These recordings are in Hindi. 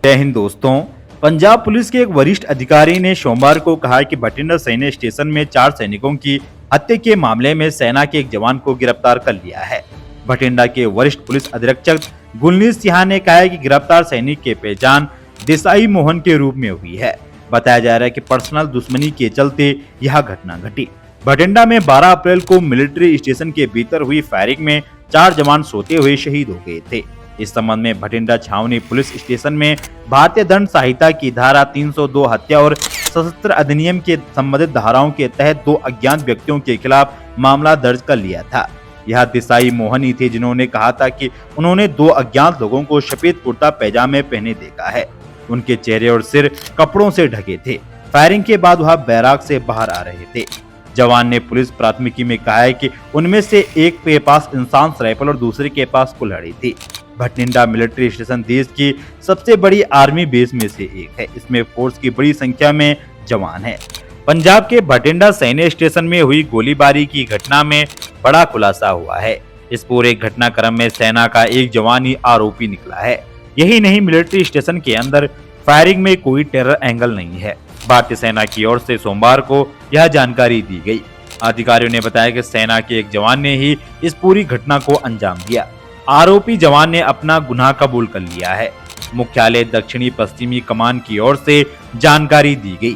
जय हिंद दोस्तों। पंजाब पुलिस के एक वरिष्ठ अधिकारी ने सोमवार को कहा कि भटिंडा सैन्य स्टेशन में 4 सैनिकों की हत्या के मामले में सेना के एक जवान को गिरफ्तार कर लिया है। भटिंडा के वरिष्ठ पुलिस अधीक्षक गुलनीत सिन्हा ने कहा है कि गिरफ्तार सैनिक की पहचान देसाई मोहन के रूप में हुई है। बताया जा रहा है कि पर्सनल दुश्मनी के चलते यह घटना घटी। भटिंडा में 12 अप्रैल को मिलिट्री स्टेशन के भीतर हुई फायरिंग में 4 जवान सोते हुए शहीद हो गए थे। इस संबंध में भटिंडा छावनी पुलिस स्टेशन में भारतीय दंड संहिता की धारा 302 हत्या और सशस्त्र अधिनियम के संबंधित धाराओं के तहत 2 अज्ञात व्यक्तियों के खिलाफ मामला दर्ज कर लिया था। यह देसाई मोहन ही थे जिन्होंने कहा था कि उन्होंने 2 अज्ञात लोगों को सफेद कुर्ता पैजामे पहने देखा है। उनके चेहरे और सिर कपड़ों से ढके थे। फायरिंग के बाद वह बैराक से बाहर आ रहे थे। जवान ने पुलिस प्राथमिकी में कहा है कि उनमें से एक के पास इंसान राइफल और दूसरे के पास कुल्हाड़ी थी। भटिंडा मिलिट्री स्टेशन देश की सबसे बड़ी आर्मी बेस में से एक है। इसमें फोर्स की बड़ी संख्या में जवान हैं। पंजाब के भटिंडा सैन्य स्टेशन में हुई गोलीबारी की घटना में बड़ा खुलासा हुआ है। इस पूरे घटनाक्रम में सेना का एक जवान ही आरोपी निकला है। यही नहीं, मिलिट्री स्टेशन के अंदर फायरिंग में कोई टेरर एंगल नहीं है। भारतीय सेना की ओर से सोमवार को यह जानकारी दी गई। अधिकारियों ने बताया कि सेना के एक जवान ने ही इस पूरी घटना को अंजाम दिया। आरोपी जवान ने अपना गुनाह कबूल कर लिया है। मुख्यालय दक्षिणी पश्चिमी कमान की ओर से जानकारी दी गई।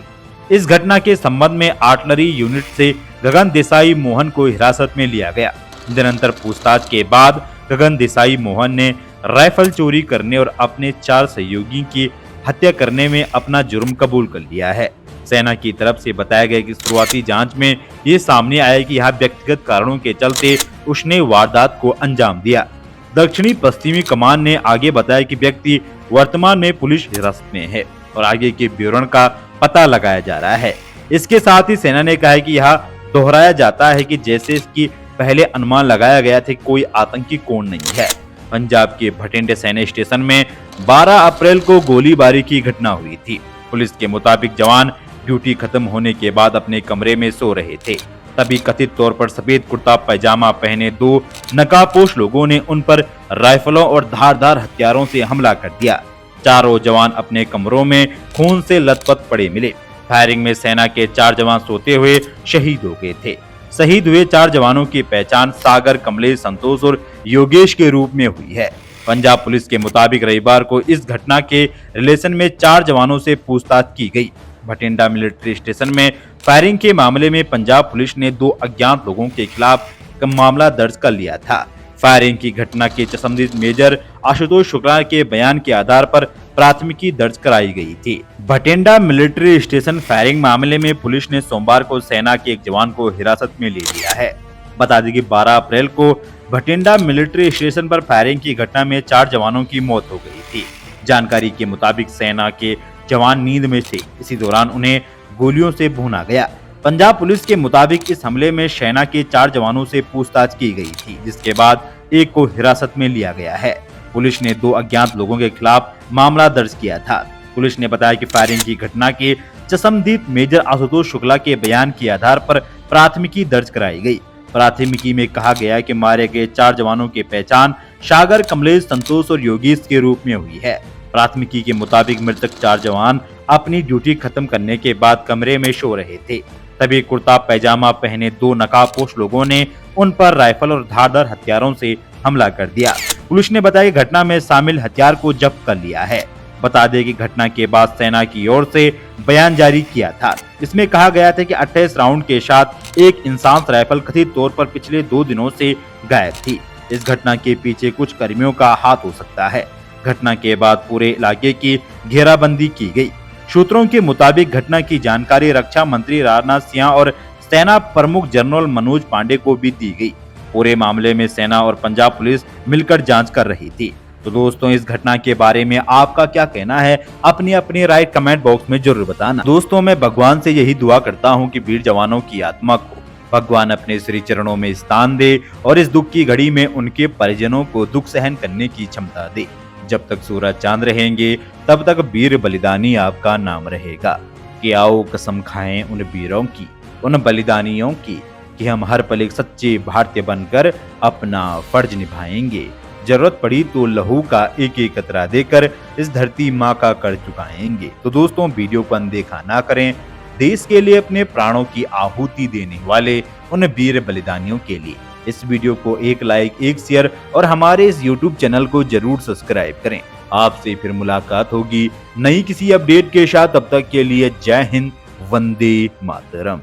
इस घटना के संबंध में आर्टिलरी यूनिट से गगन देसाई मोहन को हिरासत में लिया गया। निरंतर पूछताछ के बाद गगन देसाई मोहन ने राइफल चोरी करने और अपने 4 सहयोगी की हत्या करने में अपना जुर्म कबूल कर लिया है। सेना की तरफ से बताया गया कि शुरुआती जांच में ये सामने आया कि यह व्यक्तिगत कारणों के चलते उसने वारदात को अंजाम दिया। दक्षिणी पश्चिमी कमान ने आगे बताया कि व्यक्ति वर्तमान में पुलिस हिरासत में है और आगे के विवरण का पता लगाया जा रहा है। इसके साथ ही सेना ने कहा है कि यह दोहराया जाता है कि जैसे इसकी पहले अनुमान लगाया गया था, कोई आतंकी कौन नहीं है। पंजाब के भटिंडा सैन्य स्टेशन में 12 अप्रैल को गोलीबारी की घटना हुई थी। पुलिस के मुताबिक जवान ड्यूटी खत्म होने के बाद अपने कमरे में सो रहे थे। तभी कथित तौर पर सफेद कुर्ता पैजामा पहने 2 नकाबपोश लोगों ने उन पर राइफलों और धारदार हथियारों से हमला कर दिया। चारों जवान अपने कमरों में खून से लथपथ पड़े मिले। फायरिंग में सेना के 4 जवान सोते हुए शहीद हो गए थे। शहीद हुए 4 जवानों की पहचान सागर, कमलेश, संतोष और योगेश के रूप में हुई है। पंजाब पुलिस के मुताबिक रविवार को इस घटना के रिलेशन में 4 जवानों से पूछताछ की गई। भटिंडा मिलिट्री स्टेशन में फायरिंग के मामले में पंजाब पुलिस ने 2 अज्ञात लोगों के खिलाफ मामला दर्ज कर लिया था। फायरिंग की घटना के संबंधित मेजर आशुतोष शुक्ला के बयान के आधार पर प्राथमिकी दर्ज कराई गई थी। भटिंडा मिलिट्री स्टेशन फायरिंग मामले में पुलिस ने सोमवार को सेना के एक जवान को हिरासत में ले लिया है। बता दें कि 12 अप्रैल को भटिंडा मिलिट्री स्टेशन पर फायरिंग की घटना में 4 जवानों की मौत हो गई थी। जानकारी के मुताबिक सेना के जवान नींद में थे। इसी दौरान उन्हें गोलियों से भूना गया। पंजाब पुलिस के मुताबिक इस हमले में सेना के 4 जवानों से पूछताछ की गई थी, जिसके बाद एक को हिरासत में लिया गया है। पुलिस ने 2 अज्ञात लोगों के खिलाफ मामला दर्ज किया था। पुलिस ने बताया कि फायरिंग की घटना के संबंधित मेजर आशुतोष शुक्ला के बयान के आधार पर प्राथमिकी दर्ज कराई गई। प्राथमिकी में कहा गया कि मारे गए 4 जवानों की पहचान सागर, कमलेश, संतोष और योगेश के रूप में हुई है। प्राथमिकी के मुताबिक मृतक 4 जवान अपनी ड्यूटी खत्म करने के बाद कमरे में सो रहे थे। तभी कुर्ता पैजामा पहने 2 नकाबपोश लोगों ने उन पर राइफल और धारदार हथियारों से हमला कर दिया। पुलिस ने बताया कि घटना में शामिल हथियार को जब्त कर लिया है। बता दें कि घटना के बाद सेना की ओर से बयान जारी किया था। इसमें कहा गया था कि 28 राउंड के साथ एक इंसान राइफल कथित तौर पर पिछले 2 दिनों से गायब थी। इस घटना के पीछे कुछ कर्मियों का हाथ हो सकता है। घटना के बाद पूरे इलाके की घेराबंदी की गई। सूत्रों के मुताबिक घटना की जानकारी रक्षा मंत्री राजनाथ सिंह और सेना प्रमुख जनरल मनोज पांडे को भी दी गई। पूरे मामले में सेना और पंजाब पुलिस मिलकर जांच कर रही थी। तो दोस्तों, इस घटना के बारे में आपका क्या कहना है? अपनी अपनी राय कमेंट बॉक्स में जरूर बताना। दोस्तों, मैं भगवान से यही दुआ करता हूँ कि वीर जवानों की आत्मा को भगवान अपने श्री चरणों में स्थान दे और इस दुख की घड़ी में उनके परिजनों को दुख सहन करने की क्षमता दे। जब तक सूरज चांद रहेंगे तब तक वीर बलिदानी आपका नाम रहेगा। कि आओ कसम खाएं उन वीरों की, उन बलिदानियों की, कि हम हर पल एक सच्चे भारतीय बनकर अपना फर्ज निभाएंगे। जरूरत पड़ी तो लहू का एक एक कतरा देकर इस धरती माँ का कर्ज चुकाएंगे। तो दोस्तों, वीडियो को अनदेखा ना करें। देश के लिए अपने प्राणों की आहुति देने वाले उन वीर बलिदानियों के लिए इस वीडियो को एक लाइक, एक शेयर और हमारे इस YouTube चैनल को जरूर सब्सक्राइब करें। आपसे फिर मुलाकात होगी नई किसी अपडेट के साथ। तब तक के लिए जय हिंद, वंदे मातरम।